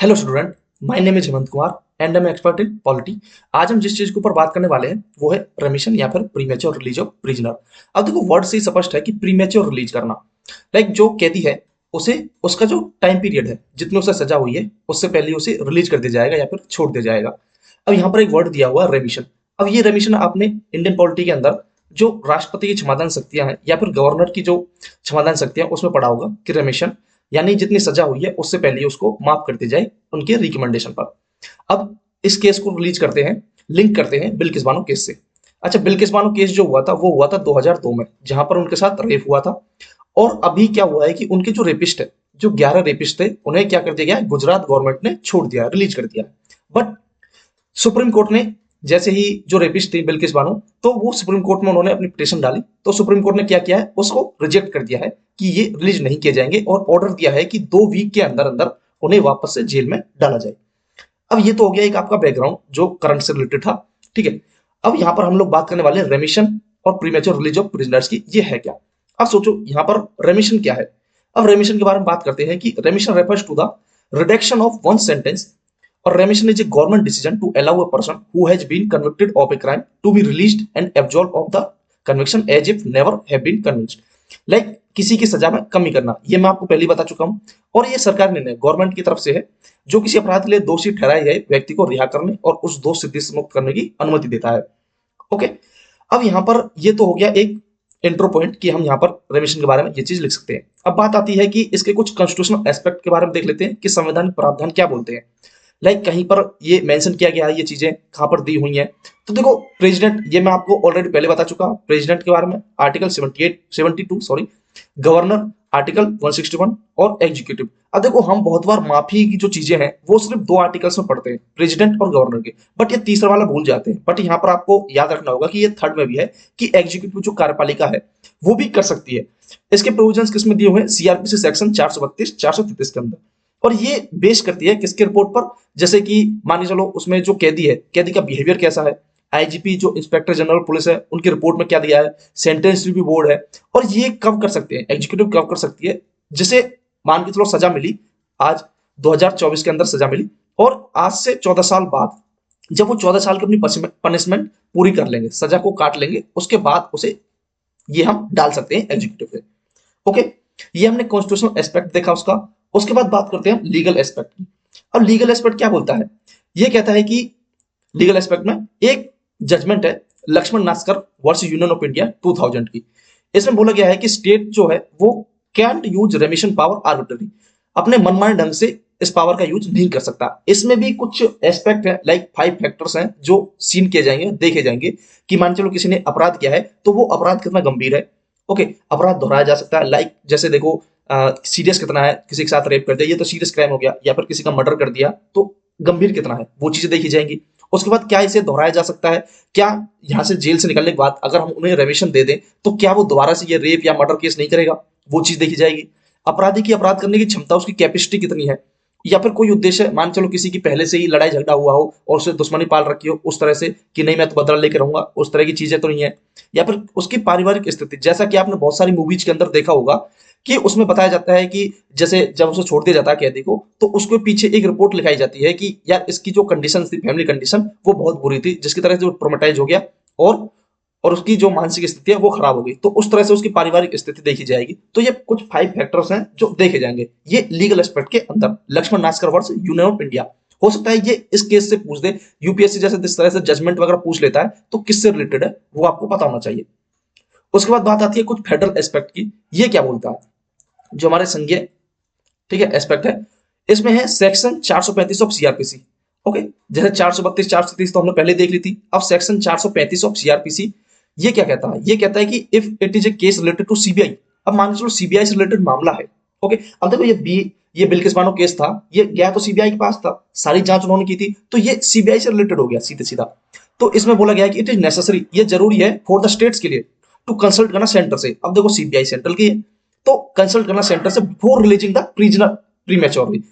Hello student, my name is Hemant Kumar and I am expert in polity. आज हम जिस चीज के ऊपर बात करने वाले हैं वो है रेमिशन या फिर प्रीमेच्योर रिलीज ऑफ प्रिजनर। अब देखो, वर्ड से ही स्पष्ट है कि प्रीमेच्योर रिलीज करना, लाइक जो कैदी है उसे उसका जो टाइम पीरियड है, जितनी उसे सजा हुई है उससे पहले उसे रिलीज कर दिया जाएगा या फिर छोड़ दिया जाएगा। अब यहाँ पर एक वर्ड दिया हुआ है रेमिशन। अब ये रेमिशन आपने इंडियन पॉलिटी के अंदर जो राष्ट्रपति की क्षमादान शक्तियां हैं या फिर गवर्नर की जो क्षमादान शक्तियां उसमें पढ़ा होगा कि रेमिशन यानी जितनी सजा हुई है उससे पहले उसको माफ कर दी जाए उनके रिकमेंडेशन पर। अब इस केस को रिलीज करते हैं, लिंक करते हैं बिल्किस बानो केस से। अच्छा, बिल्किस बानो केस जो हुआ था वो हुआ था 2002 में, जहां पर उनके साथ रेप हुआ था। और अभी क्या हुआ है कि उनके जो रेपिस्ट है, जो 11 रेपिस्ट थे, उन्हें क्या कर दिया गया है, गुजरात गवर्नमेंट ने छोड़ दिया, रिलीज कर दिया। बट सुप्रीम कोर्ट ने जैसे ही जो रेपिस्ट थी बिल्किस बानो, तो वो सुप्रीम कोर्ट में उन्होंने अपनी पिटीशन डाली, तो सुप्रीम कोर्ट ने क्या किया है, उसको रिजेक्ट कर दिया है कि ये रिलीज नहीं किए जाएंगे और ऑर्डर दिया है कि 2 वीक के अंदर अंदर उन्हें वापस से जेल में डाला जाए। अब ये तो हो गया एक आपका बैकग्राउंड जो करंट से रिलेटेड था। ठीक है, अब यहां पर हम लोग बात करने वाले हैं रेमिशन और प्रीमेच्योर रिलीज ऑफ प्रिजनर्स की। ये है क्या? अब सोचो यहां पर रेमिशन क्या है। अब रेमिशन के बारे में बात करते हैं कि remission refers to the reduction of one sentence, or remission is a government decision to allow a person who has been convicted of a crime to be released and absolved of the conviction as if never have been convicted। Like किसी की सजा में कमी करना, ये मैं आपको पहले ही बता चुका हूं। और ये सरकार निर्णय गवर्नमेंट की तरफ से है जो किसी अपराध के लिए दोषी ठहराए गए व्यक्ति को रिहा करने और उस दोष स्थिति से मुक्त करने की अनुमति देता है। ओके, अब यहां पर ये तो हो गया एक इंट्रो पॉइंट कि हम यहाँ पर रेमिशन के बारे में ये चीज लिख सकते हैं। अब बात आती है कि इसके कुछ कॉन्स्टिट्यूशनल एस्पेक्ट के बारे में देख लेते हैं कि संवैधानिक प्रावधान क्या बोलते हैं। लाइक कहीं पर ये मेंशन किया गया है, ये चीजें कहां पर दी हुई हैं। तो देखो, प्रेसिडेंट, ये मैं आपको ऑलरेडी पहले बता चुका हूं प्रेसिडेंट के बारे में, आर्टिकल 78 72 सॉरी, गवर्नर आर्टिकल 161 और एग्जीक्यूटिव। अब देखो, हम बहुत बार माफी की जो चीजें हैं वो सिर्फ 2 आर्टिकल्स में पढ़ते हैं, प्रेसिडेंट और गवर्नर के, बट ये तीसरा वाला भूल जाते हैं। बट यहाँ पर आपको याद रखना होगा कि ये थर्ड में भी है कि एग्जीक्यूटिव जो कार्यपालिका है वो भी कर सकती है। इसके प्रोविजंस किसमें दिए हुए हैं? सीआरपीसी सेक्शन 432 433 के अंदर। और ये बेस करती है किसके रिपोर्ट पर? जैसे कि मान के चलो उसमें जो कैदी है, कैदी का बिहेवियर कैसा है, आईजीपी जो इंस्पेक्टर जनरल पुलिस है उनकी रिपोर्ट में क्या दिया है, सेंटेंस रिव्यू बोर्ड है। और ये कब कर सकते हैं, एग्जीक्यूटिव कब कर सकती है? जिसे मान के चलो सजा मिली, आज 2024 के अंदर सजा मिली, और आज से 14 साल बाद जब वो 14 साल की अपनी पनिशमेंट पूरी कर लेंगे, सजा को काट लेंगे, उसके बाद उसे ये हम डाल सकते हैं एग्जीक्यूटिव पे। ओके, ये हमने कॉन्स्टिट्यूशनल एस्पेक्ट देखा उसका। उसके बाद बात करते हैं लीगल एस्पेक्ट की। अब लीगल एस्पेक्ट क्या बोलता है? ये कहता है कि लीगल एस्पेक्ट में एक जजमेंट है Laxman Naskar versus Union of India 2000 की। इसमें बोला गया है कि स्टेट जो है वो can't use remission power arbitrary, अपने मनमाने ढंग से इस पावर का यूज नहीं कर सकता। इसमें भी कुछ एस्पेक्ट है, लाइक 5 फैक्टर्स हैं जो सीन किए जाएंगे, देखे जाएंगे कि मान चलो किसी ने अपराध किया है तो वो अपराध कितना गंभीर है। ओके, अपराध दोहराया जा सकता है, लाइक जैसे देखो सीरियस कितना है, किसी के साथ रेप कर दिया ये तो सीरियस क्राइम हो गया, या फिर किसी का मर्डर कर दिया तो गंभीर कितना है, वो चीजें देखी जाएंगी। उसके बाद क्या इसे दोहराया जा सकता है, क्या यहाँ से जेल से निकलने के बाद अगर हम उन्हें रेमिशन दे दें तो क्या वो दोबारा से ये रेप या मर्डर केस नहीं करेगा, वो चीज देखी जाएगी। अपराधी की अपराध करने की क्षमता, उसकी कैपेसिटी कितनी है, या फिर कोई उद्देश्य, मान चलो किसी की पहले से ही लड़ाई झगड़ा हुआ हो और उसे दुश्मनी पाल रखी हो उस तरह से कि नहीं मैं तो बदला लेकर रहूंगा, उस तरह की चीजें तो नहीं है। या फिर उसकी पारिवारिक स्थिति, जैसा कि आपने बहुत सारी मूवीज के अंदर देखा होगा कि उसमें बताया जाता है कि जैसे जब उसे छोड़ दिया जाता है कैदी को, तो उसके पीछे एक रिपोर्ट लिखाई जाती है कि यार इसकी जो कंडीशन थी, फैमिली कंडीशन, वो बहुत बुरी थी, जिसकी तरह से वो ट्रोमेटाइज हो गया और उसकी जो मानसिक स्थिति है वो खराब हो गई, तो उस तरह से उसकी पारिवारिक स्थिति देखी जाएगी। तो ये कुछ 5 फैक्टर्स हैं जो देखे जाएंगे ये लीगल एस्पेक्ट के अंदर। Laxman Naskar versus Union of India, हो सकता है ये इस केस से पूछ दे, यूपीएससी जैसे जिस तरह से जजमेंट वगैरह पूछ लेता है तो किससे रिलेटेड है वो आपको पता होना चाहिए। उसके बाद बात आती है कुछ फेडरल एस्पेक्ट की। ये क्या बोलता है? जो हमारे संघीय, ठीक है, एस्पेक्ट है, इसमें है सेक्शन 435 ऑफ सीआरपीसी। ओके, जैसे 432 433 तो हमने पहले देख ली थी, अब सेक्शन 435 ऑफ सीआरपीसी ये क्या कहता है? ये कहता है कि if it is a case related to CBI, अब मान लो सीबीआई से रिलेटेड मामला है। ओके, अब देखो ये बिल्किस बानो केस था, ये गया तो सीबीआई के पास था, सारी जांच उन्होंने की थी, तो ये सीबीआई से रिलेटेड हो गया सीधे सीधा। तो इसमें बोला गया है कि इट इज नेसेसरी, ये जरूरी है फॉर द स्टेट्स के लिए टू कंसल्ट करना सेंटर से। अब देखो सीबीआई सेंट्रल की है, तो कंसल्ट करना सेंटर से before releasing the prisoner prematurely.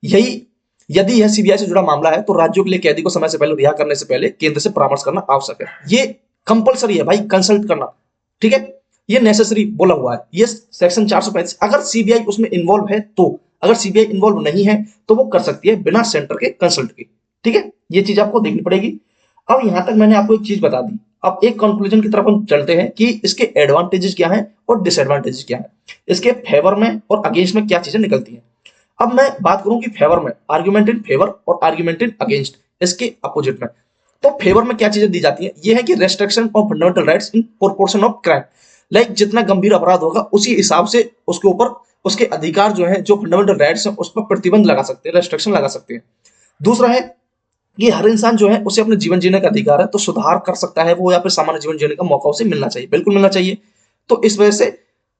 यही यदि यह सीबीआई से जुड़ा मामला है तो राज्यों के लिए कैदी को समय से पहले रिहा करने से पहले केंद्र से परामर्श करना आवश्यक है। ये कंपलसरी है भाई, कंसल्ट करना, ठीक है, ये नेसेसरी बोला हुआ है, ये सेक्शन 435। अगर सीबीआई उसमें इन्वॉल्व है तो अगर सीबीआई इन्वॉल्व नहीं है तो वो कर सकती है बिना सेंटर के कंसल्ट के। ठीक है, ये चीज आपको देखनी पड़ेगी। अब यहां तक मैंने आपको एक चीज बता दी, अब एक कंक्लूजन की तरफ हम चलते हैं कि इसके एडवांटेजेस क्या हैं और डिसएडवांटेजेस क्या हैं, इसके फेवर में और अगेंस्ट में क्या चीजें निकलती हैं। अब मैं बात करूं कि फेवर में, आर्ग्यूमेंट इन फेवर और आर्ग्यूमेंट इन अगेंस्ट, इसके अपोजिट में। तो फेवर में क्या चीजें दी जाती हैं, ये है कि restriction of fundamental rights in proportion of crime. Like जितना गंभीर अपराध होगा उसी हिसाब से उसके ऊपर उसके अधिकार जो है, जो फंडामेंटल राइट्स हैं उस पर प्रतिबंध लगा सकते हैं, रेस्ट्रिक्शन लगा सकते हैं। दूसरा है कि हर इंसान जो है उसे अपने जीवन जीने का अधिकार है, तो सुधार कर सकता है वो, या फिर सामान्य जीवन जीने का मौका उसे मिलना चाहिए, बिल्कुल मिलना चाहिए। तो इस वजह से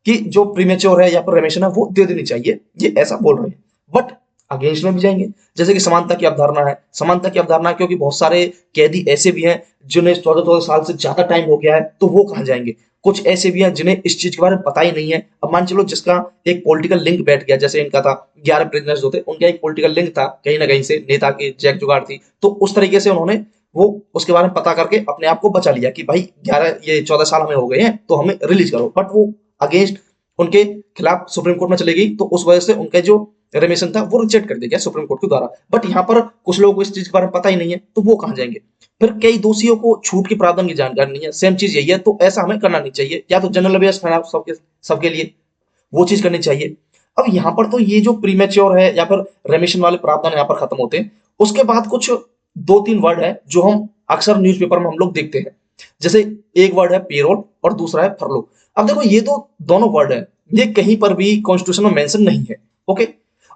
कि जो प्रीमेच्योर है या फिर रेमिशन है वो दे देनी चाहिए, ये ऐसा बोल रहे हैं। बट अगेंस्ट में भी जाएंगे, जैसे कि समानता की अवधारणा है, समानता की अवधारणा है क्योंकि बहुत सारे कैदी ऐसे भी हैं जिन्हें 14-14 साल से ज्यादा टाइम हो गया है, तो वो कहां जाएंगे। कुछ ऐसे भी हैं जिन्हें इस चीज के बारे में पता ही नहीं है। अब मान चलो जिसका एक पॉलिटिकल लिंक बैठ गया, जैसे इनका था 11 प्रिजनर्स जो थे, उनका एक पॉलिटिकल लिंक था कहीं ना कहीं से, नेता की जैक जुगाड़ थी, तो उस तरीके से उन्होंने वो उसके बारे में पता करके अपने आप को बचा लिया कि भाई 11 ये 14 साल हमें हो गए हैं तो हमें रिलीज करो। बट वो अगेंस्ट उनके खिलाफ सुप्रीम कोर्ट में चली गई, तो उस वजह से उनका जो रेमिशन था वो रिजेक्ट कर दिया गया सुप्रीम कोर्ट के द्वारा। बट यहाँ पर कुछ लोगों को इस चीज के बारे में पता ही नहीं है, तो वो कहां जाएंगे। फिर कई दोषियों को छूट के प्रावधान की जानकारी नहीं है, सेम चीज यही है, तो ऐसा हमें करना नहीं चाहिए। या तो जनरल अवेयर्स है सबके सबके लिए, वो चीज करनी चाहिए। अब यहाँ पर तो ये जो प्रीमेच्योर है या फिर रेमिशन वाले प्रावधान यहाँ पर खत्म होते हैं। उसके बाद कुछ 2-3 वर्ड है जो हम अक्सर न्यूज़पेपर में हम लोग देखते हैं। जैसे एक वर्ड है पेरोल और दूसरा है फरलो। अब देखो ये तो दोनों वर्ड है, ये कहीं पर भी कॉन्स्टिट्यूशन में मेंशन नहीं है, ओके,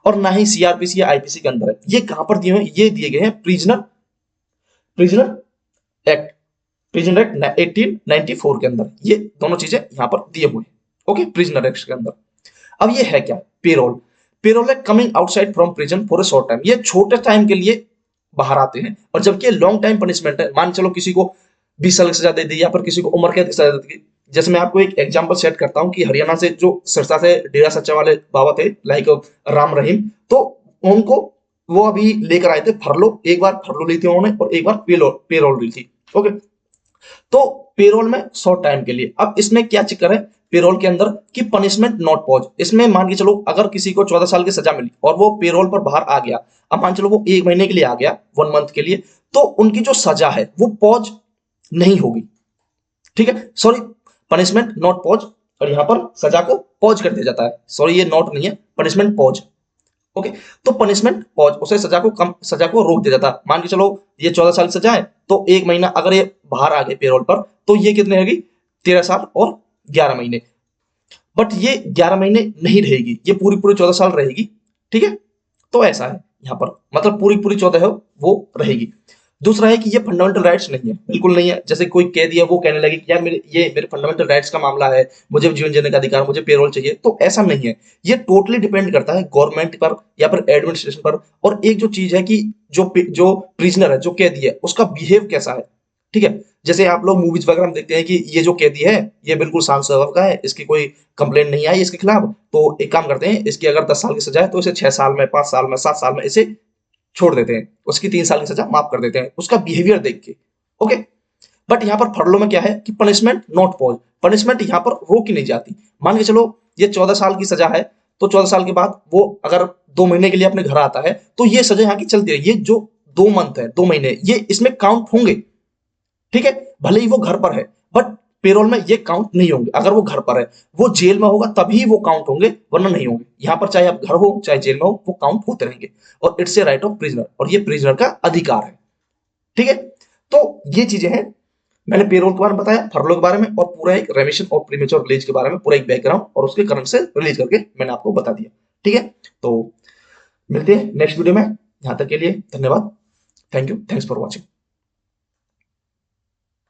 और ना ही सीआरपीसी या आईपीसी के अंदर है। ये कहां पर दिए हुए हैं, ये दिए गए हैं prisoner prisoner act prisoner act 1894 के अंदर, ये दोनों चीजें यहां पर दिए हुए हैं, ओके, प्रिजनर एक्ट के अंदर। अब ये है क्या, पेरोल। पेरोल है coming outside from prison for a short time, ये छोटे टाइम के लिए बाहर आते हैं। और जबकि लॉन्ग टाइम पनिशमेंट है, मान चलो किसी को 20 साल की सजा दे दी या फिर किसी को उम्र कैद की सजा दे दी। जैसे मैं आपको एक एग्जांपल सेट करता हूं कि हरियाणा से जो सिरसा से डेरा सच्चा वाले बाबा थे, लाइक राम रहीम, तो उनको वो अभी लेकर आए थे फरलो, एक बार फरलो ली थी उन्होंने और एक बार पेरोल ली थी, ओके। तो पेरोल में शॉर्ट टाइम के लिए। अब इसमें क्या चक्कर है पेरोल के अंदर कि पनिशमेंट नॉट पॉज। इसमें मान के चलो अगर किसी को 14 साल की सजा मिली और वो पेरोल पर बाहर आ गया, अब मान चलो वो 1 महीने के लिए आ गया, 1 मंथ के लिए, तो उनकी जो सजा है वो पॉज नहीं होगी, ठीक है, सॉरी, पनिशमेंट नॉट पॉज, और यहां पर सजा को पॉज कर दिया जाता है, सॉरी ये नॉट नहीं है, पनिशमेंट पॉज, ओके। तो पनिशमेंट पॉज, उसे सजा को रोक दिया जाता है। मान के चलो ये 14 साल की सजा है, तो 1 महीना अगर ये बाहर आ गए पेरोल पर, तो ये कितने होगी, 13 साल और 11 महीने। बट ये 11 महीने नहीं रहेगी, ये पूरी पूरी 14 साल रहेगी, ठीक है। तो ऐसा है यहाँ पर, मतलब पूरी पूरी 14 है वो रहेगी। दूसरा है कि ये फंडामेंटल राइट्स नहीं है, बिल्कुल नहीं है। जैसे कोई कैदी है वो कहने लगे कि यार मेरे फंडामेंटल राइट्स का मामला है, मुझे जीवन जीने का अधिकार, मुझे पेरोल चाहिए, तो ऐसा नहीं है। ये टोटली डिपेंड करता है गवर्नमेंट पर या फिर एडमिनिस्ट्रेशन पर। और एक जो चीज है कि जो प्रिजनर है, जो कैदी है, उसका बिहेव कैसा है, ठीक है। जैसे आप लोग मूवीज वगैरह में देखते हैं कि ये जो कैदी है ये बिल्कुल शांत स्वभाव का है, इसकी कोई कंप्लेंट नहीं आई इसके खिलाफ, तो एक काम करते हैं, इसकी अगर 10 साल की सजा है तो इसे 6 साल में, 5 साल में, 7 साल में इसे छोड़ देते हैं, उसकी 3 साल की सजा माफ कर देते हैं उसका बिहेवियर देख के, ओके। बट यहाँ पर फरलो में क्या है कि पनिशमेंट नॉट पॉज, पनिशमेंट यहाँ पर रोकी नहीं जाती। मान के चलो ये 14 साल की सजा है, तो 14 साल के बाद वो अगर 2 महीने के लिए अपने घर आता है, तो ये सजा यहाँ की चलती है। ये जो 2 मंथ है, 2 महीने, ये इसमें काउंट होंगे, ठीक है, भले ही वो घर पर है, बट पेरोल में ये काउंट नहीं होंगे। अगर वो घर पर है, वो जेल में होगा तभी वो काउंट होंगे, वरना नहीं होंगे। यहां पर चाहे आप घर हो चाहे जेल में हो, वो काउंट होते रहेंगे। और it's a right of prisoner, और ये प्रिजनर का अधिकार है, ठीक है। तो ये चीजें हैं, मैंने पेरोल के बारे में बताया, फरलो के बारे में, और पूरा एक रेमिशन और प्रीमेच्योर रिलीज के बारे में पूरा एक बैकग्राउंड और उसके करंट से रिलीज करके मैंने आपको बता दिया, ठीक है। तो मिलते हैं नेक्स्ट वीडियो में, यहां तक के लिए धन्यवाद, thank you, thanks for watching.